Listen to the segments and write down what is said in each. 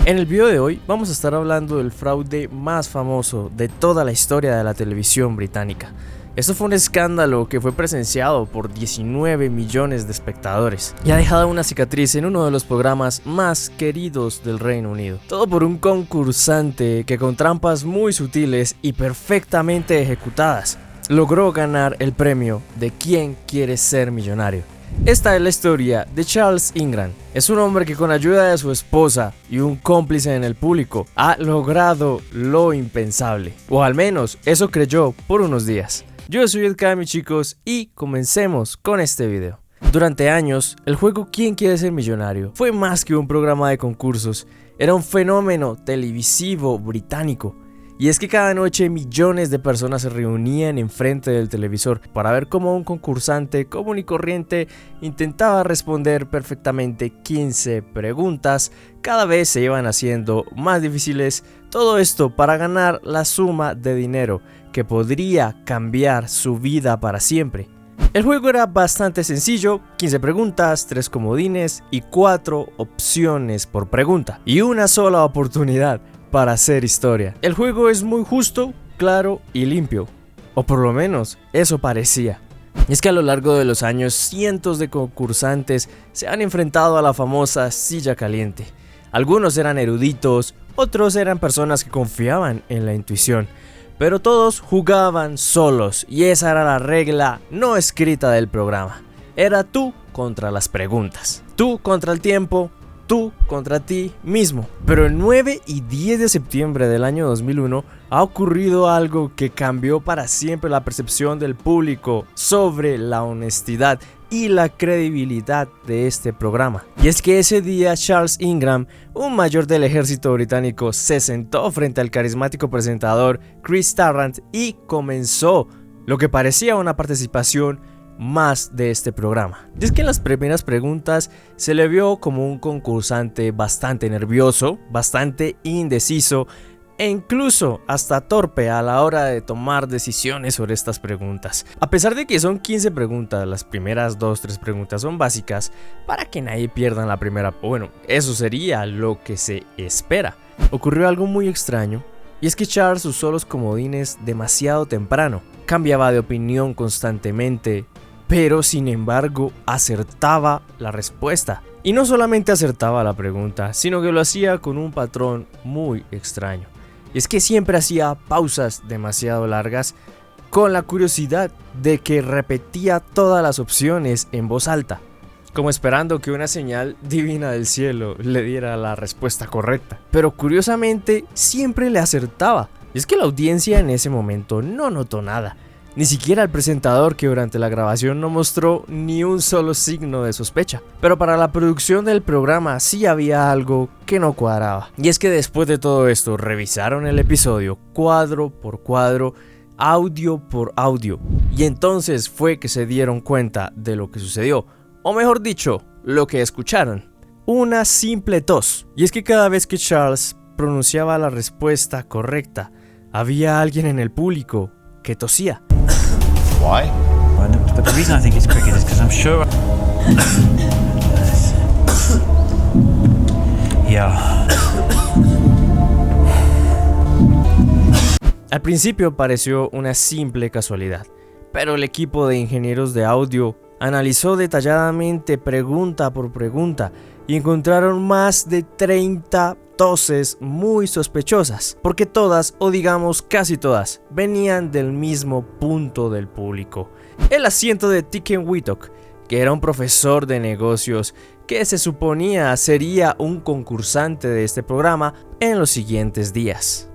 En el video de hoy vamos a estar hablando del fraude más famoso de toda la historia de la televisión británica. Esto fue un escándalo que fue presenciado por 19 millones de espectadores y ha dejado una cicatriz en uno de los programas más queridos del Reino Unido. Todo por un concursante que con trampas muy sutiles y perfectamente ejecutadas logró ganar el premio de ¿Quién quiere ser millonario? Esta es la historia de Charles Ingram. Es un hombre que con ayuda de su esposa y un cómplice en el público ha logrado lo impensable, o al menos eso creyó por unos días. Yo soy Ed Kami, chicos, y comencemos con este video. Durante años, el juego ¿Quién quiere ser millonario? Fue más que un programa de concursos, era un fenómeno televisivo británico. Y es que cada noche millones de personas se reunían enfrente del televisor para ver cómo un concursante común y corriente intentaba responder perfectamente 15 preguntas. Cada vez se iban haciendo más difíciles, todo esto para ganar la suma de dinero que podría cambiar su vida para siempre. El juego era bastante sencillo, 15 preguntas, 3 comodines y 4 opciones por pregunta, y una sola oportunidad para hacer historia. El juego es muy justo, claro y limpio, o por lo menos eso parecía. Y es que a lo largo de los años cientos de concursantes se han enfrentado a la famosa silla caliente. Algunos eran eruditos, otros eran personas que confiaban en la intuición, pero todos jugaban solos y esa era la regla no escrita del programa. Era tú contra las preguntas, tú contra el tiempo, tú contra ti mismo. Pero el 9 y 10 de septiembre del año 2001 ha ocurrido algo que cambió para siempre la percepción del público sobre la honestidad y la credibilidad de este programa. Y es que ese día Charles Ingram, un mayor del ejército británico, se sentó frente al carismático presentador Chris Tarrant y comenzó lo que parecía una participación más de este programa. Y es que en las primeras preguntas se le vio como un concursante bastante nervioso, bastante indeciso e incluso hasta torpe a la hora de tomar decisiones sobre estas preguntas. A pesar de que son 15 preguntas, las primeras 2-3 preguntas son básicas para que nadie pierda en la primera. Bueno, eso sería lo que se espera. Ocurrió algo muy extraño, y es que Charles usó los comodines demasiado temprano, cambiaba de opinión constantemente, pero sin embargo acertaba la respuesta. Y no solamente acertaba la pregunta, sino que lo hacía con un patrón muy extraño. Y es que siempre hacía pausas demasiado largas, con la curiosidad de que repetía todas las opciones en voz alta, como esperando que una señal divina del cielo le diera la respuesta correcta. Pero curiosamente siempre le acertaba. Y es que la audiencia en ese momento no notó nada. Ni siquiera el presentador, que durante la grabación no mostró ni un solo signo de sospecha. Pero para la producción del programa sí había algo que no cuadraba. Y es que después de todo esto revisaron el episodio cuadro por cuadro, audio por audio. Y entonces fue que se dieron cuenta de lo que sucedió. O mejor dicho, lo que escucharon. Una simple tos. Y es que cada vez que Charles pronunciaba la respuesta correcta, había alguien en el público que tosía. Why? Well, but the reason I think it's cricket is because I'm sure. Yeah. Al principio pareció una simple casualidad, pero el equipo de ingenieros de audio analizó detalladamente pregunta por pregunta y encontraron más de 30 toses muy sospechosas, porque todas, o digamos casi todas, venían del mismo punto del público: el asiento de Tiken Whitlock, que era un profesor de negocios que se suponía sería un concursante de este programa en los siguientes días.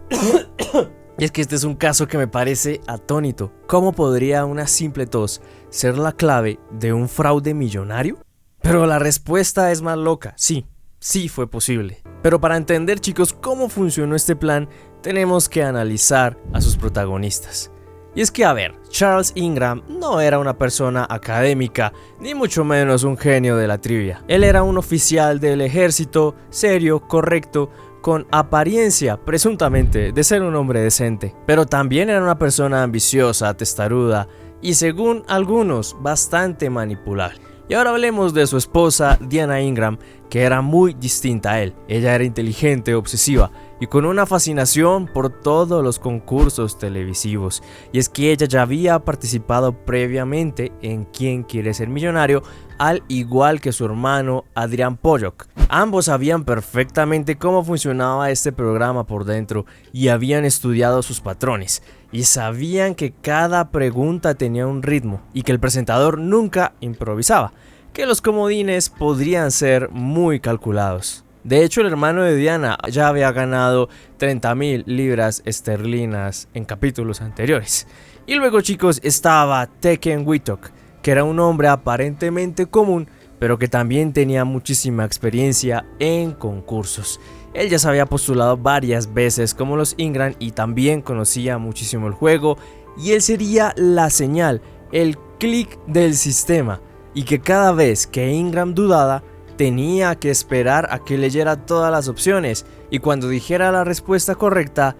Y es que este es un caso que me parece atónito. ¿Cómo podría una simple tos ser la clave de un fraude millonario? Pero la respuesta es más loca. Sí fue posible. Pero para entender, chicos, cómo funcionó este plan, tenemos que analizar a sus protagonistas. Y es que, a ver, Charles Ingram no era una persona académica, ni mucho menos un genio de la trivia. Él era un oficial del ejército, serio, correcto, con apariencia, presuntamente, de ser un hombre decente. Pero también era una persona ambiciosa, testaruda y, según algunos, bastante manipulable. Y ahora hablemos de su esposa Diana Ingram, que era muy distinta a él. Ella era inteligente, obsesiva y con una fascinación por todos los concursos televisivos. Y es que ella ya había participado previamente en ¿Quién quiere ser millonario?, al igual que su hermano Adrian Pollock. Ambos sabían perfectamente cómo funcionaba este programa por dentro y habían estudiado sus patrones. Y sabían que cada pregunta tenía un ritmo y que el presentador nunca improvisaba, que los comodines podrían ser muy calculados. De hecho, el hermano de Diana ya había ganado 30.000 libras esterlinas en capítulos anteriores. Y luego, chicos, estaba Tekken Wittok, que era un hombre aparentemente común, pero que también tenía muchísima experiencia en concursos. Él ya se había postulado varias veces como los Ingram y también conocía muchísimo el juego, y él sería la señal, el clic del sistema, y que cada vez que Ingram dudaba, tenía que esperar a que leyera todas las opciones, y cuando dijera la respuesta correcta,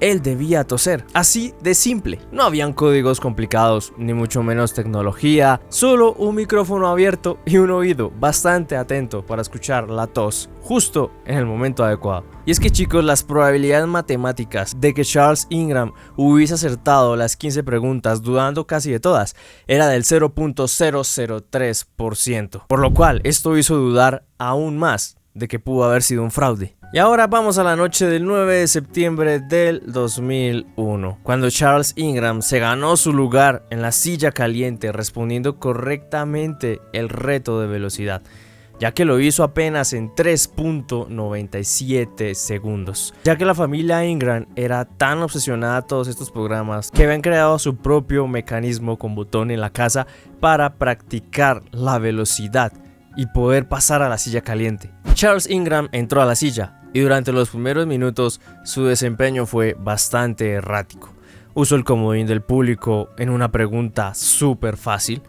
él debía toser. Así de simple. No habían códigos complicados, ni mucho menos tecnología, solo un micrófono abierto y un oído bastante atento para escuchar la tos justo en el momento adecuado. Y es que, chicos, las probabilidades matemáticas de que Charles Ingram hubiese acertado las 15 preguntas dudando casi de todas era del 0.003%, por lo cual esto hizo dudar aún más de que pudo haber sido un fraude. Y ahora vamos a la noche del 9 de septiembre del 2001, cuando Charles Ingram se ganó su lugar en la silla caliente respondiendo correctamente el reto de velocidad, ya que lo hizo apenas en 3.97 segundos, ya que la familia Ingram era tan obsesionada a todos estos programas que habían creado su propio mecanismo con botón en la casa para practicar la velocidad y poder pasar a la silla caliente. Charles Ingram entró a la silla y durante los primeros minutos su desempeño fue bastante errático. Usó el comodín del público en una pregunta súper fácil,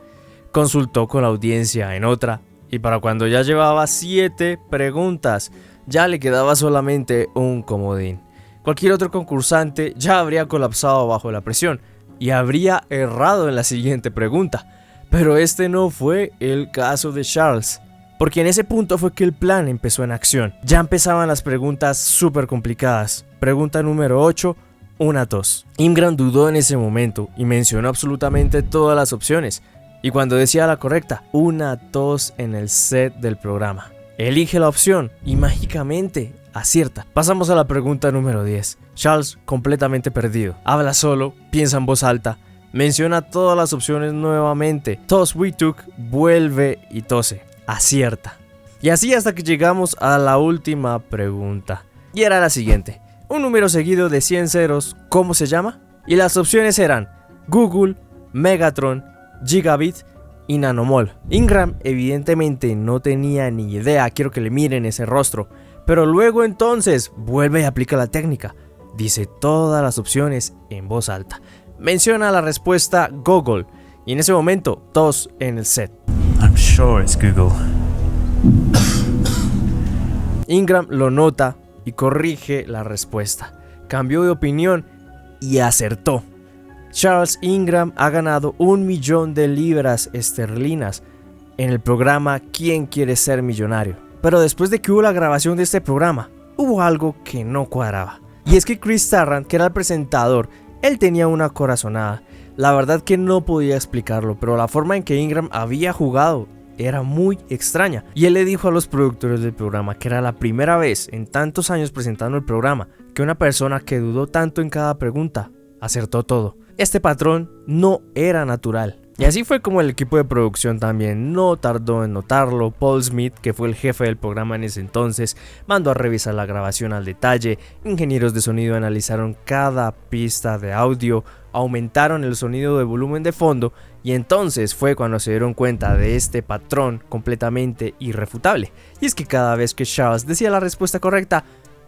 consultó con la audiencia en otra y para cuando ya llevaba 7 preguntas ya le quedaba solamente un comodín. Cualquier otro concursante ya habría colapsado bajo la presión y habría errado en la siguiente pregunta. Pero este no fue el caso de Charles, porque en ese punto fue que el plan empezó en acción. Ya empezaban las preguntas súper complicadas. Pregunta número 8, una tos. Ingram dudó en ese momento y mencionó absolutamente todas las opciones. Y cuando decía la correcta, una tos en el set del programa. Elige la opción y mágicamente acierta. Pasamos a la pregunta número 10. Charles, completamente perdido, habla solo, piensa en voz alta, menciona todas las opciones nuevamente. Tos Wittok, vuelve y tose. Acierta. Y así hasta que llegamos a la última pregunta. Y era la siguiente. Un número seguido de 100 ceros, ¿cómo se llama? Y las opciones eran Google, Megatron, Gigabit y Nanomol. Ingram evidentemente no tenía ni idea, quiero que le miren ese rostro. Pero luego entonces vuelve y aplica la técnica. Dice todas las opciones en voz alta. Menciona la respuesta Google y en ese momento tos en el set. I'm sure it's Google. Ingram lo nota y corrige la respuesta. Cambió de opinión y acertó. Charles Ingram ha ganado 1 millón de libras esterlinas en el programa ¿Quién quiere ser millonario? Pero después de que hubo la grabación de este programa, hubo algo que no cuadraba. Y es que Chris Tarrant, que era el presentador, él tenía una corazonada. La verdad que no podía explicarlo, pero la forma en que Ingram había jugado era muy extraña. Y él le dijo a los productores del programa que era la primera vez en tantos años presentando el programa que una persona que dudó tanto en cada pregunta acertó todo. Este patrón no era natural. Y así fue como el equipo de producción también no tardó en notarlo. Paul Smith, que fue el jefe del programa en ese entonces, mandó a revisar la grabación al detalle. Ingenieros de sonido analizaron cada pista de audio, aumentaron el sonido de volumen de fondo y entonces fue cuando se dieron cuenta de este patrón completamente irrefutable. Y es que cada vez que Charles decía la respuesta correcta,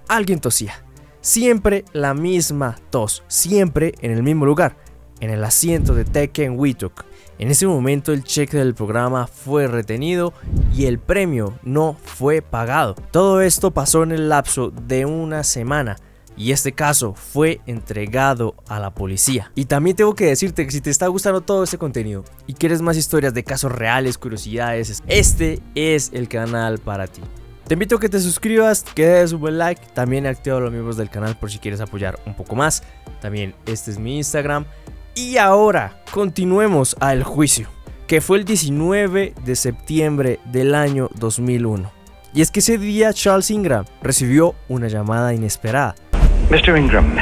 alguien tosía. Siempre la misma tos, siempre en el mismo lugar, en el asiento de Tekken Wittok. En ese momento el cheque del programa fue retenido y el premio no fue pagado. Todo esto pasó en el lapso de una semana y este caso fue entregado a la policía. Y también tengo que decirte que si te está gustando todo este contenido y quieres más historias de casos reales, curiosidades, este es el canal para ti. Te invito a que te suscribas, que des un buen like, también activa a los miembros del canal por si quieres apoyar un poco más. También este es mi Instagram. Y ahora continuemos al juicio, que fue el 19 de septiembre del año 2001. Y es que ese día Charles Ingram recibió una llamada inesperada. Mr. Ingram,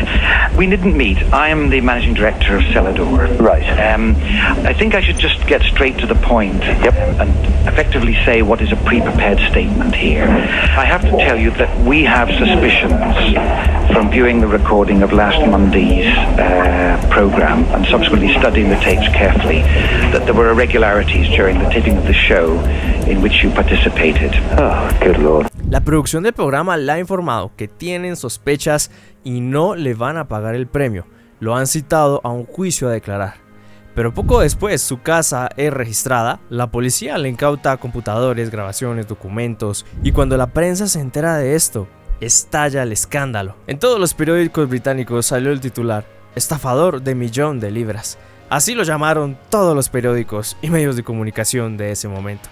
we didn't meet. I am the managing director of Celador. Right. I think I should just get straight to the point. Yep. And effectively say what is a pre-prepared statement here. I have to tell you that we have suspicions from viewing the recording of last Monday's program and subsequently studying the tapes carefully that there were irregularities during the taping of the show in which you participated. Oh, good Lord. La producción del programa le ha informado que tienen sospechas y no le van a pagar el premio. Lo han citado a un juicio a declarar. Pero poco después su casa es registrada, la policía le incauta computadores, grabaciones, documentos, y cuando la prensa se entera de esto, estalla el escándalo. En todos los periódicos británicos salió el titular: estafador de millón de libras. Así lo llamaron todos los periódicos y medios de comunicación de ese momento.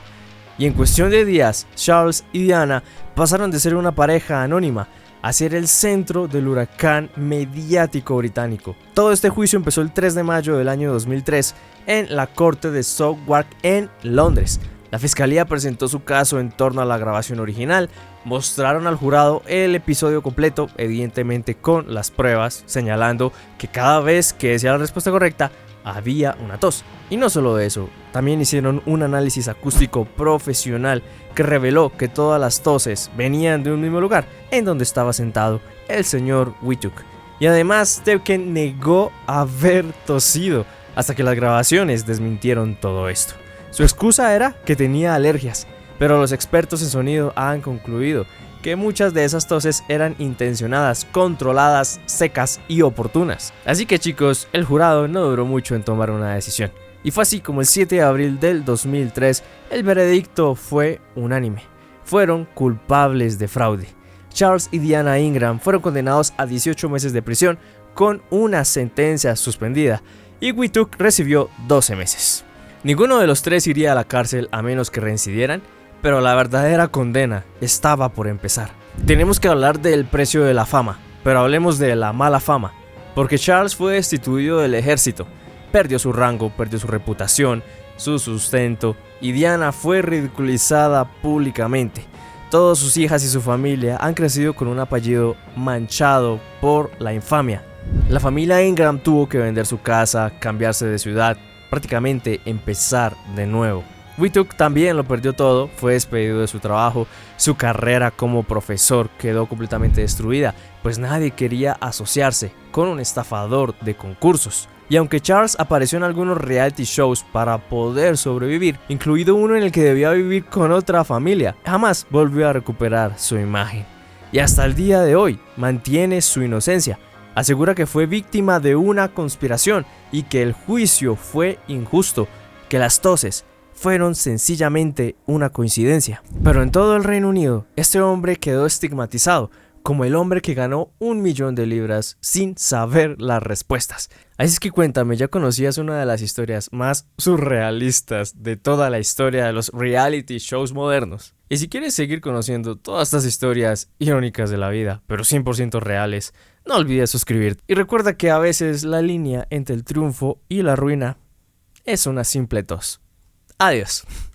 Y en cuestión de días, Charles y Diana pasaron de ser una pareja anónima a ser el centro del huracán mediático británico. Todo este juicio empezó el 3 de mayo del año 2003 en la corte de Southwark en Londres. La fiscalía presentó su caso en torno a la grabación original, mostraron al jurado el episodio completo, evidentemente con las pruebas, señalando que cada vez que decía la respuesta correcta, había una tos. Y no solo eso, también hicieron un análisis acústico profesional que reveló que todas las toses venían de un mismo lugar, en donde estaba sentado el señor Wittock. Y además, Tevken negó haber tosido, hasta que las grabaciones desmintieron todo esto. Su excusa era que tenía alergias, pero los expertos en sonido han concluido que muchas de esas toses eran intencionadas, controladas, secas y oportunas. Así que chicos, el jurado no duró mucho en tomar una decisión. Y fue así como el 7 de abril del 2003 el veredicto fue unánime. Fueron culpables de fraude. Charles y Diana Ingram fueron condenados a 18 meses de prisión con una sentencia suspendida y Wittock recibió 12 meses. Ninguno de los tres iría a la cárcel a menos que reincidieran, pero la verdadera condena estaba por empezar. Tenemos que hablar del precio de la fama, pero hablemos de la mala fama, porque Charles fue destituido del ejército, perdió su rango, perdió su reputación, su sustento, y Diana fue ridiculizada públicamente. Todas sus hijas y su familia han crecido con un apellido manchado por la infamia. La familia Ingram tuvo que vender su casa, cambiarse de ciudad, prácticamente empezar de nuevo. Wittock también lo perdió todo, fue despedido de su trabajo, su carrera como profesor quedó completamente destruida, pues nadie quería asociarse con un estafador de concursos. Y aunque Charles apareció en algunos reality shows para poder sobrevivir, incluido uno en el que debía vivir con otra familia, jamás volvió a recuperar su imagen. Y hasta el día de hoy mantiene su inocencia. Asegura que fue víctima de una conspiración y que el juicio fue injusto, que las toses fueron sencillamente una coincidencia. Pero en todo el Reino Unido, este hombre quedó estigmatizado como el hombre que ganó 1 millón de libras sin saber las respuestas. Así es que cuéntame, ¿ya conocías una de las historias más surrealistas de toda la historia de los reality shows modernos? Y si quieres seguir conociendo todas estas historias irónicas de la vida, pero 100% reales, no olvides suscribirte. Y recuerda que a veces la línea entre el triunfo y la ruina es una simple tos. Adiós.